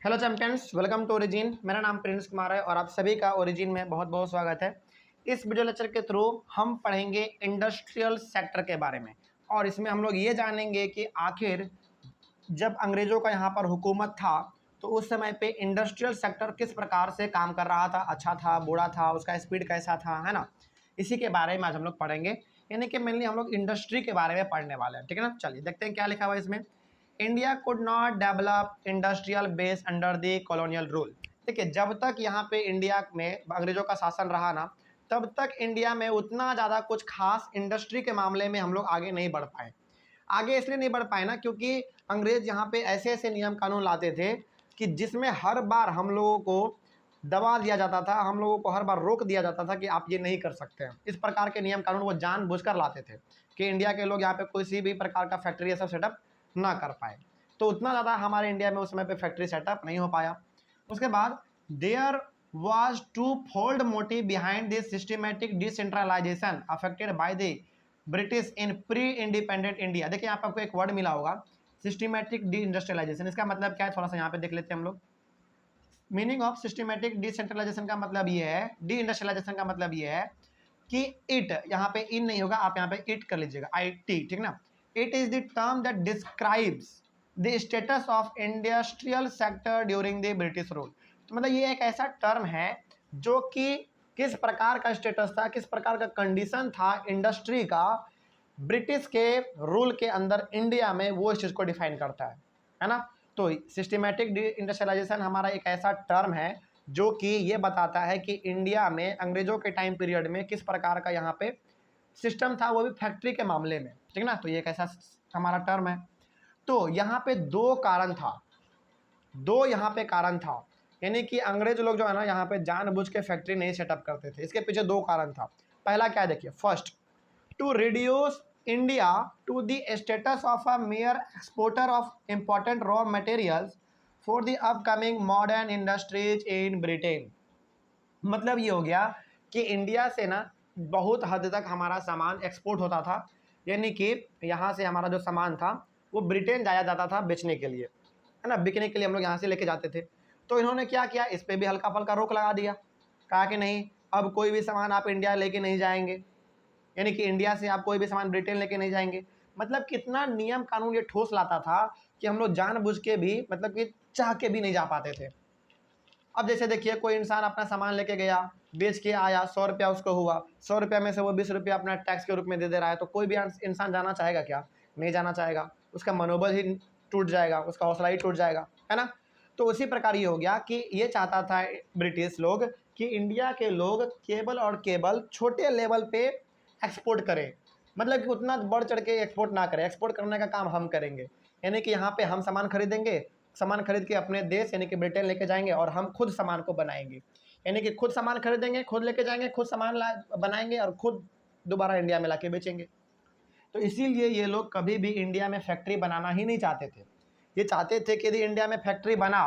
Hello champions, welcome to Origin. मेरा नाम Prince Kumar है और आप सभी का ओरिजिन में बहुत बहुत स्वागत है। इस वीडियो लेक्चर के थ्रू हम पढ़ेंगे इंडस्ट्रियल सेक्टर के बारे में और इसमें हम लोग ये जानेंगे कि आखिर जब अंग्रेज़ों का यहाँ पर हुकूमत था तो उस समय पे इंडस्ट्रियल सेक्टर किस प्रकार से काम कर रहा था, अच्छा था, बुरा था, उसका स्पीड कैसा था, है ना। इसी के बारे में आज हम लोग पढ़ेंगे, यानी कि मेनली हम लोग इंडस्ट्री के बारे में पढ़ने वाले हैं, ठीक है ना। चलिए देखते हैं क्या लिखा हुआ है इसमें। India could not develop industrial base under the colonial rule. देखिए, जब तक यहाँ पे इंडिया में अंग्रेजों का शासन रहा ना, तब तक इंडिया में उतना ज़्यादा कुछ खास इंडस्ट्री के मामले में हम लोग आगे नहीं बढ़ पाए। आगे इसलिए नहीं बढ़ पाए ना, क्योंकि अंग्रेज यहाँ पे ऐसे ऐसे नियम कानून लाते थे कि जिसमें हर बार हम लोगों को दबा दिया जाता था, हम लोगों को हर बार रोक दिया जाता था कि आप ये नहीं कर सकते हैं। इस प्रकार के नियम कानून वो जानबूझकर लाते थे कि इंडिया के लोग यहाँ पे किसी भी प्रकार का फैक्ट्री सब सेटअप ना कर पाए। तो उतना ज़्यादा हमारे इंडिया में उस समय पे फैक्ट्री सेटअप नहीं हो पाया। उसके बाद there was two-fold motive behind this systematic decentralization affected by the British in pre independent India. देखिए यहाँ पर आपको एक वर्ड मिला होगा, सिस्टमेटिक डी इंडस्ट्रियलाइजेशन। इसका मतलब क्या है, थोड़ा सा यहाँ पे देख लेते हैं हम लोग। मीनिंग ऑफ सिस्टमेटिक डिसेंट्रलाइजेशन का मतलब ये है, डी इंडस्ट्रियलाइजेशन का मतलब ये है कि इट, यहाँ पे इन नहीं होगा, आप यहाँ पे इट कर लीजिएगा, IT, ठीक ना। It is the term that describes the status of industrial sector during the British rule. तो मतलब ये एक ऐसा टर्म है जो कि किस प्रकार का स्टेटस था, किस प्रकार का कंडीशन था इंडस्ट्री का ब्रिटिश के रूल के अंदर इंडिया में, वो इस चीज़ को डिफाइन करता है ना। तो सिस्टमेटिक इंडस्ट्रियलाइजेशन हमारा एक ऐसा टर्म है जो कि ये बताता है कि इंडिया में अंग्रेजों के टाइम पीरियड में किस प्रकार का यहाँ पे सिस्टम था, वो भी फैक्ट्री के मामले में, ठीक ना। तो ये एक ऐसा हमारा टर्म है। तो यहाँ पे दो कारण था, दो यहाँ पे कारण था, यानी कि अंग्रेज लोग जो है ना यहाँ पे जानबूझ के फैक्ट्री नहीं सेटअप करते थे। इसके पीछे दो कारण था। पहला क्या है, देखिए, first, to reduce India to the status of a major exporter of important raw materials for the upcoming modern industries in Britain. मतलब ये हो गया कि इंडिया से ना बहुत हद तक हमारा सामान एक्सपोर्ट होता था, यानी कि यहाँ से हमारा जो सामान था वो ब्रिटेन जाया जाता था बेचने के लिए, है ना, बिकने के लिए हम लोग यहाँ से लेके जाते थे। तो इन्होंने क्या किया, इस पर भी हल्का फल्का रोक लगा दिया, कहा कि नहीं, अब कोई भी सामान आप इंडिया लेके नहीं जाएंगे, यानी कि इंडिया से आप कोई भी सामान ब्रिटेन लेके नहीं जाएंगे। मतलब कितना नियम कानून ये ठोस लाता था कि हम लोग जानबूझ के भी, मतलब कि चाह के भी नहीं जा पाते थे। अब जैसे देखिए, कोई इंसान अपना सामान लेके गया, बेच के आया, 100 रुपया उसको हुआ, 100 रुपया में से वो 20 रुपया अपना टैक्स के रूप में दे दे रहा है, तो कोई भी इंसान जाना चाहेगा क्या? नहीं जाना चाहेगा। उसका मनोबल ही टूट जाएगा, उसका हौसला ही टूट जाएगा, है ना। तो उसी प्रकार ये हो गया कि ये चाहता था ब्रिटिश लोग कि इंडिया के लोग केवल और केवल छोटे लेवल पे एक्सपोर्ट करें, मतलब कि उतना बढ़ चढ़ के एक्सपोर्ट ना करें। एक्सपोर्ट करने का काम हम करेंगे, यानी कि यहाँ पे हम सामान खरीदेंगे, सामान खरीद के अपने देश यानी कि ब्रिटेन लेके जाएंगे और हम खुद सामान को बनाएंगे, यानी कि खुद सामान खरीदेंगे, खुद लेके जाएंगे, खुद सामान बनाएंगे और खुद दोबारा इंडिया में लाके बेचेंगे। तो इसीलिए ये लोग कभी भी इंडिया में फैक्ट्री बनाना ही नहीं चाहते थे। ये चाहते थे कि यदि इंडिया में फैक्ट्री बना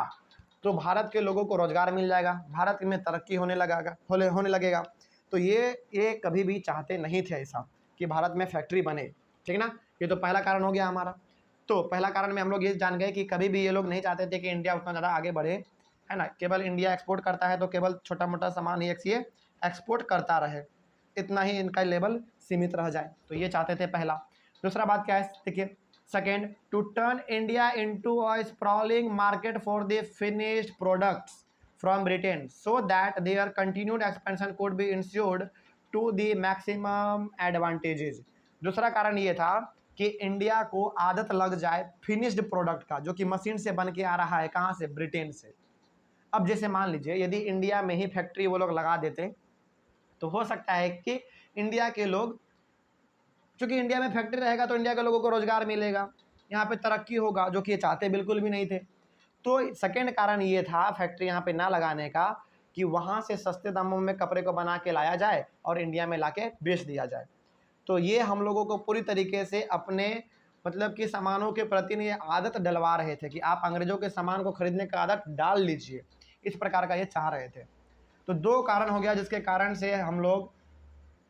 तो भारत के लोगों को रोजगार मिल जाएगा, भारत में तरक्की होने लगेगा। तो ये कभी भी चाहते नहीं थे ऐसा कि भारत में फैक्ट्री बने, ठीक ना। ये तो पहला कारण हो गया हमारा। तो पहला कारण में हम लोग ये जान गए कि कभी भी ये लोग नहीं चाहते थे कि इंडिया उतना ज़्यादा आगे बढ़े, है ना। केवल इंडिया एक्सपोर्ट करता है तो केवल छोटा मोटा सामान ही ये एक्सपोर्ट करता रहे, इतना ही इनका लेवल सीमित रह जाए, तो ये चाहते थे पहला। दूसरा बात क्या है, देखिए, second, to turn India into a sprawling market for the finished products from Britain so that their continued expansion could be ensured to the maximum advantages. दूसरा कारण ये था कि इंडिया को आदत लग जाए फिनिश्ड प्रोडक्ट का, जो कि मशीन से बन के आ रहा है, कहाँ से, ब्रिटेन से। अब जैसे मान लीजिए यदि इंडिया में ही फैक्ट्री वो लोग लगा देते तो हो सकता है कि इंडिया के लोग, चूंकि इंडिया में फैक्ट्री रहेगा तो इंडिया के लोगों को रोजगार मिलेगा, यहाँ पे तरक्की होगा, जो कि ये चाहते बिल्कुल भी नहीं थे। तो सेकेंड कारण ये था फैक्ट्री यहाँ पे ना लगाने का कि वहाँ से सस्ते दामों में कपड़े को बना के लाया जाए और इंडिया में लाके बेच दिया जाए। तो ये हम लोगों को पूरी तरीके से अपने, मतलब कि सामानों के प्रति ये आदत डलवा रहे थे कि आप अंग्रेजों के सामान को खरीदने का आदत डाल लीजिए, इस प्रकार का ये चाह रहे थे। तो दो कारण हो गया जिसके कारण से हम लोग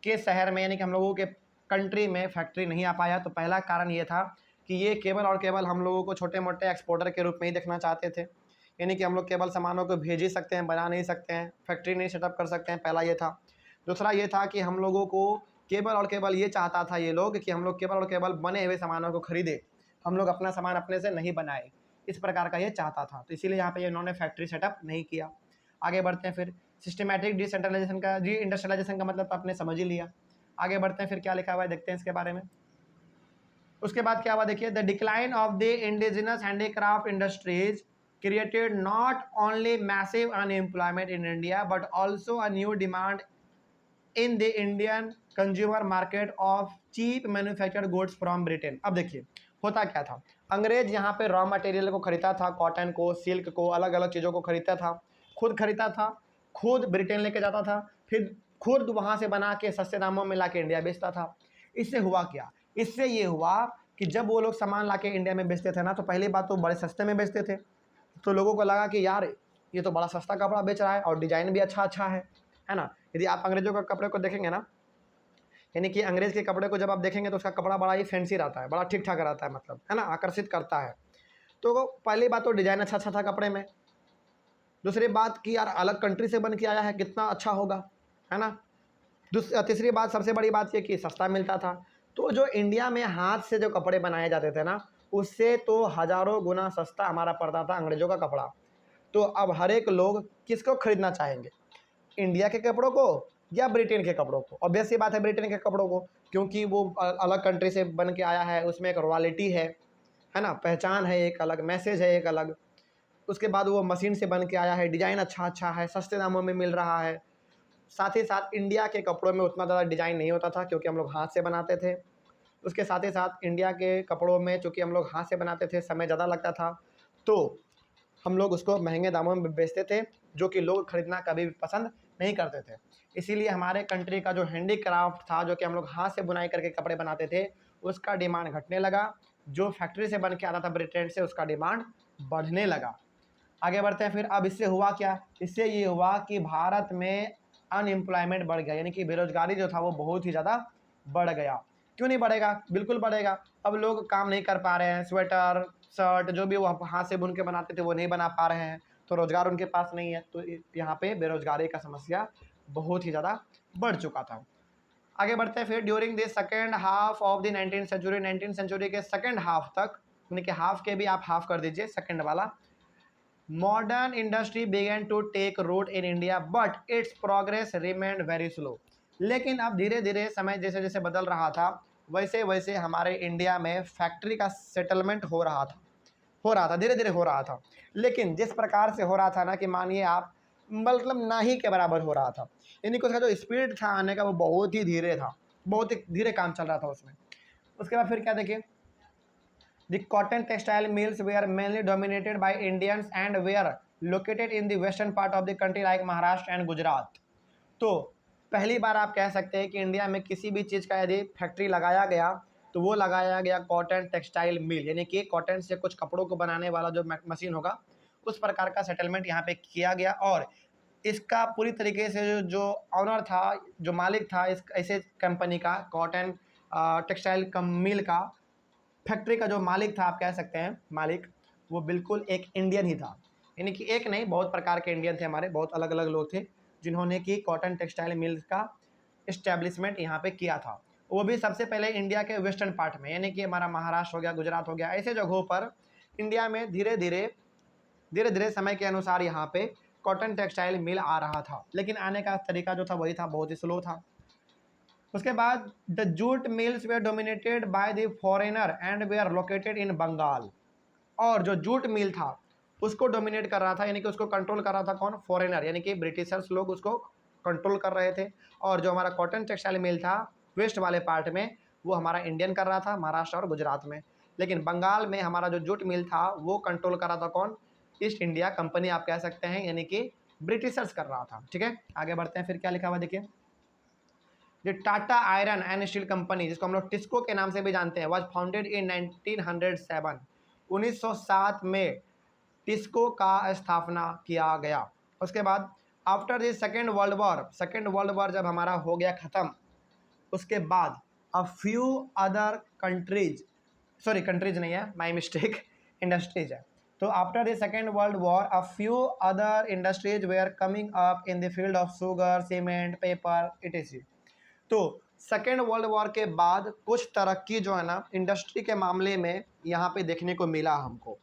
के शहर में, यानी कि हम लोगों के कंट्री में फैक्ट्री नहीं आ पाया। तो पहला कारण ये था कि ये केवल और केवल हम लोगों को छोटे मोटे एक्सपोर्टर के रूप में ही देखना चाहते थे, यानी कि हम लोग केवल सामानों को भेज ही सकते हैं, बना नहीं सकते हैं, फैक्ट्री नहीं सेटअप कर सकते हैं, पहला ये था। दूसरा ये था कि हम लोगों को केवल और केवल ये चाहता था ये लोग कि हम लोग केवल और केवल बने हुए सामानों को खरीदें, हम लोग अपना सामान अपने से नहीं बनाए, इस प्रकार का ये चाहता था। तो इसीलिए यहाँ पे इन्होंने फैक्ट्री सेटअप नहीं किया। आगे बढ़ते हैं फिर सिस्टमैटिक डिसेंट्रलाइजेशन का, डी इंडस्ट्रियलाइजेशन का मतलब तो आपने समझ ही लिया। आगे बढ़ते हैं फिर क्या लिखा हुआ है देखते हैं इसके बारे में। उसके बाद क्या हुआ देखिए, the decline of the indigenous handicraft industries created not only massive unemployment in India but also a new demand in the Indian consumer market of cheap manufactured goods from Britain। अब देखिए होता क्या था, अंग्रेज यहाँ पे रॉ मटेरियल को खरीदता था, कॉटन को, सिल्क को, अलग अलग चीज़ों को खरीदता था, खुद खरीदता था, खुद ब्रिटेन लेके जाता था, फिर खुद वहाँ से बना के सस्ते दामों में ला के इंडिया बेचता था। इससे हुआ क्या, इससे ये हुआ कि जब वो लोग सामान ला के इंडिया में बेचते थे ना, तो पहली बात तो बड़े सस्ते में बेचते थे, तो लोगों को लगा कि यार ये तो बड़ा सस्ता कपड़ा बेच रहा है और डिज़ाइन भी अच्छा अच्छा है ना। यदि आप अंग्रेजों के कपड़े को देखेंगे ना, यानी कि अंग्रेज़ के कपड़े को जब आप देखेंगे तो उसका कपड़ा बड़ा ही फैंसी रहता है, बड़ा ठीक ठाक रहता है, मतलब है ना, आकर्षित करता है। तो पहली बात तो डिज़ाइन अच्छा अच्छा था कपड़े में, दूसरी बात कि यार अलग कंट्री से बन के आया है, कितना अच्छा होगा, है ना। तीसरी बात, सबसे बड़ी बात ये कि सस्ता मिलता था। तो जो इंडिया में हाथ से जो कपड़े बनाए जाते थे ना, उससे तो हज़ारों गुना सस्ता हमारा पड़ता था अंग्रेज़ों का कपड़ा। तो अब हर एक लोग किसको खरीदना चाहेंगे, इंडिया के कपड़ों को या ब्रिटेन के कपड़ों को। ऑब्वियस सी बात है ब्रिटेन के कपड़ों को, क्योंकि वो अलग कंट्री से बन के आया है, उसमें एक रॉयल्टी है ना, पहचान है, एक अलग मैसेज है, एक अलग। उसके बाद वो मशीन से बन के आया है, डिज़ाइन अच्छा अच्छा है, सस्ते दामों में मिल रहा है। साथ ही साथ इंडिया के कपड़ों में उतना ज़्यादा डिज़ाइन नहीं होता था क्योंकि हम लोग हाथ से बनाते थे। उसके साथ ही साथ इंडिया के कपड़ों में चूँकि हम लोग हाथ से बनाते थे, समय ज़्यादा लगता था, तो हम लोग उसको महंगे दामों में बेचते थे, जो कि लोग खरीदना कभी भी पसंद नहीं करते थे। इसीलिए हमारे कंट्री का जो हैंडीक्राफ्ट था, जो कि हम लोग हाथ से बुनाई करके कपड़े बनाते थे, उसका डिमांड घटने लगा। जो फैक्ट्री से बन के आता था ब्रिटेन से, उसका डिमांड बढ़ने लगा। आगे बढ़ते हैं फिर। अब इससे हुआ क्या, इससे ये हुआ कि भारत में अनएम्प्लॉयमेंट बढ़ गया, यानी कि बेरोजगारी जो था वो बहुत ही ज़्यादा बढ़ गया। क्यों नहीं बढ़ेगा, बिल्कुल बढ़ेगा। अब लोग काम नहीं कर पा रहे हैं, स्वेटर शर्ट जो भी वो हाथ से बुन के बनाते थे वो नहीं बना पा रहे हैं, तो रोज़गार उनके पास नहीं है, तो यहाँ पे बेरोजगारी का समस्या बहुत ही ज़्यादा बढ़ चुका था। आगे बढ़ते हैं फिर। During the second half of the 19th century, 19th century के सेकेंड हाफ तक, यानी कि हाफ के भी आप हाफ कर दीजिए, सेकेंड वाला, modern industry began to take root in India but its progress remained very slow. लेकिन अब धीरे धीरे समय जैसे जैसे बदल रहा था, वैसे वैसे हमारे इंडिया में फैक्ट्री का सेटलमेंट हो रहा था, धीरे धीरे हो रहा था। लेकिन जिस प्रकार से हो रहा था ना, कि मानिए आप, मतलब ना ही के बराबर हो रहा था, यानी कि उसका जो स्पीड था आने का वो बहुत ही धीरे था, बहुत ही धीरे काम चल रहा था उसमें। उसके बाद फिर क्या देखिए, the cotton textile mills were mainly dominated by Indians and were located in the western part of the country like Maharashtra and Gujarat। तो पहली बार आप कह सकते हैं कि इंडिया में किसी भी चीज़ का यदि फैक्ट्री लगाया गया तो वो लगाया गया कॉटन टेक्सटाइल मिल, यानी कि कॉटन से कुछ कपड़ों को बनाने वाला जो मशीन होगा, उस प्रकार का सेटलमेंट यहाँ पे किया गया। और इसका पूरी तरीके से जो ऑनर था, जो मालिक था इस ऐसे कंपनी का, कॉटन टेक्सटाइल मिल का, फैक्ट्री का जो मालिक था, आप कह सकते हैं मालिक, वो बिल्कुल एक इंडियन ही था। यानी कि एक नहीं, बहुत प्रकार के इंडियन थे हमारे, बहुत अलग अलग लोग थे जिन्होंने कि कॉटन टेक्सटाइल मिल्स का इस्टेब्लिशमेंट यहाँ पे किया था। वो भी सबसे पहले इंडिया के वेस्टर्न पार्ट में, यानी कि हमारा महाराष्ट्र हो गया, गुजरात हो गया, ऐसे जगहों पर इंडिया में धीरे धीरे समय के अनुसार यहाँ पे कॉटन टेक्सटाइल मिल आ रहा था। लेकिन आने का तरीका जो था वही था, बहुत ही स्लो था। उसके बाद the jute mills were dominated by the foreigner and were located in Bengal. और जो जूट मिल था उसको डोमिनेट कर रहा था, यानी कि उसको कंट्रोल कर रहा था कौन, फॉरेनर, यानी कि ब्रिटिशर्स लोग उसको कंट्रोल कर रहे थे। और जो हमारा कॉटन टेक्सटाइल मिल था वेस्ट वाले पार्ट में, वो हमारा इंडियन कर रहा था, महाराष्ट्र और गुजरात में। लेकिन बंगाल में हमारा जो जूट मिल था वो कंट्रोल कर रहा था कौन, ईस्ट इंडिया कंपनी आप कह सकते हैं, यानी कि ब्रिटिशर्स कर रहा था। ठीक है, आगे बढ़ते हैं फिर क्या लिखा हुआ देखिए। The Tata iron and steel company, जिसको हम लोग टिस्को के नाम से भी जानते हैं, वॉज फाउंडेड इन 1907। 1907 में टिस्को का स्थापना किया गया। उसके बाद after the second world war जब हमारा हो गया ख़त्म, उसके बाद a few other countries, sorry countries नहीं है, माई मिस्टेक, इंडस्ट्रीज है। तो after the second world war a few other industries were coming up in the field of sugar, cement, paper ETC. तो सेकेंड वर्ल्ड वॉर के बाद कुछ तरक्की जो है ना इंडस्ट्री के मामले में यहाँ पे देखने को मिला हमको,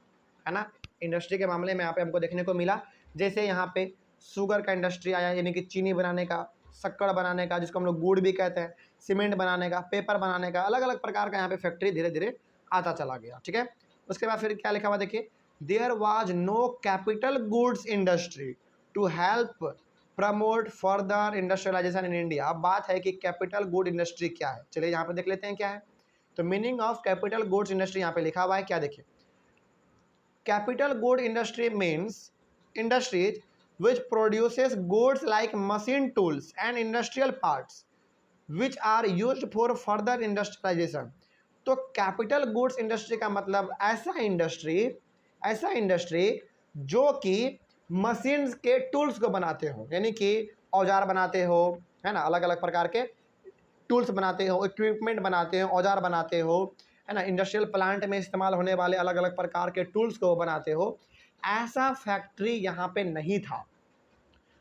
है ना। इंडस्ट्री के मामले में यहाँ पे हमको देखने को मिला, जैसे यहाँ पे शुगर का इंडस्ट्री आया, यानी कि चीनी बनाने का, शक्कर बनाने का जिसको हम लोग गुड़ भी कहते हैं, सीमेंट बनाने का, पेपर बनाने का, अलग अलग प्रकार का यहाँ पे फैक्ट्री धीरे धीरे आता चला गया, ठीक है। उसके बाद फिर क्या लिखा हुआ देखिए, there was no capital goods industry to help promote further industrialisation in India. अब बात है कि कैपिटल गुड इंडस्ट्री क्या है, चलिए यहाँ पे देख लेते हैं क्या है। तो meaning of capital goods industry यहाँ पे लिखा हुआ है, क्या देखिए, capital good industry means industries which produces goods like machine tools and industrial parts which are used for further industrialization। तो कैपिटल गुड्स इंडस्ट्री का मतलब ऐसा इंडस्ट्री जो कि मशीन्स के टूल्स को बनाते हो, यानी कि औजार बनाते हो, है ना, अलग अलग प्रकार के टूल्स बनाते हो, इक्विपमेंट बनाते हो, औजार बनाते हो, है ना, इंडस्ट्रियल प्लांट में इस्तेमाल होने वाले अलग अलग प्रकार के टूल्स को बनाते हो। ऐसा फैक्ट्री यहाँ पे नहीं था।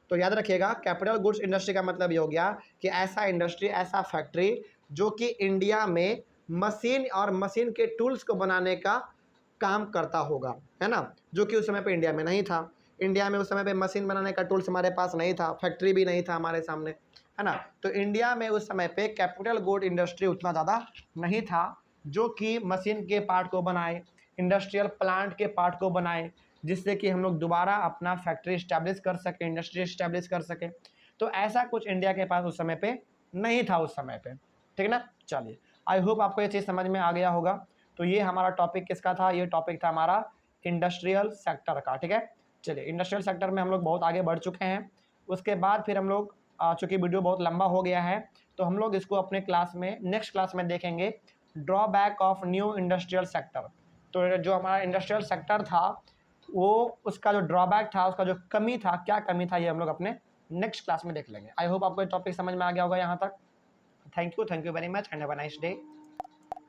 तो याद रखिएगा, कैपिटल गुड्स इंडस्ट्री का मतलब ये हो गया कि ऐसा इंडस्ट्री, ऐसा फैक्ट्री जो कि इंडिया में मशीन और मशीन के टूल्स को बनाने का काम करता होगा, है ना, जो कि उस समय पे इंडिया में नहीं था। इंडिया में उस समय पे मशीन बनाने का टूल्स हमारे पास नहीं था, फैक्ट्री भी नहीं था हमारे सामने, है ना। तो इंडिया में उस समय पे कैपिटल गुड इंडस्ट्री उतना ज़्यादा नहीं था जो कि मशीन के पार्ट को बनाए, इंडस्ट्रियल प्लांट के पार्ट को बनाए, जिससे कि हम लोग दोबारा अपना फैक्ट्री इस्टेब्लिश कर सके, इंडस्ट्री इस्टेब्लिश कर सके। तो ऐसा कुछ इंडिया के पास उस समय पे नहीं था उस समय पे, ठीक ना। चलिए, आई होप आपको ये चीज़ समझ में आ गया होगा। तो ये हमारा टॉपिक किसका था, ये टॉपिक था हमारा इंडस्ट्रियल सेक्टर का, ठीक है। चलिए, इंडस्ट्रियल सेक्टर में हम लोग बहुत आगे बढ़ चुके हैं। उसके बाद फिर हम लोग, चूँकि वीडियो बहुत लंबा हो गया है, तो हम लोग इसको अपने क्लास में, नेक्स्ट क्लास में देखेंगे, drawback of new industrial sector. तो जो हमारा इंडस्ट्रियल सेक्टर था वो, उसका जो ड्रॉबैक था, उसका जो कमी था, क्या कमी था, ये हम लोग अपने नेक्स्ट क्लास में देख लेंगे। आई होप आपको ये टॉपिक समझ में आ गया होगा यहाँ तक। Thank you very much and have a nice day.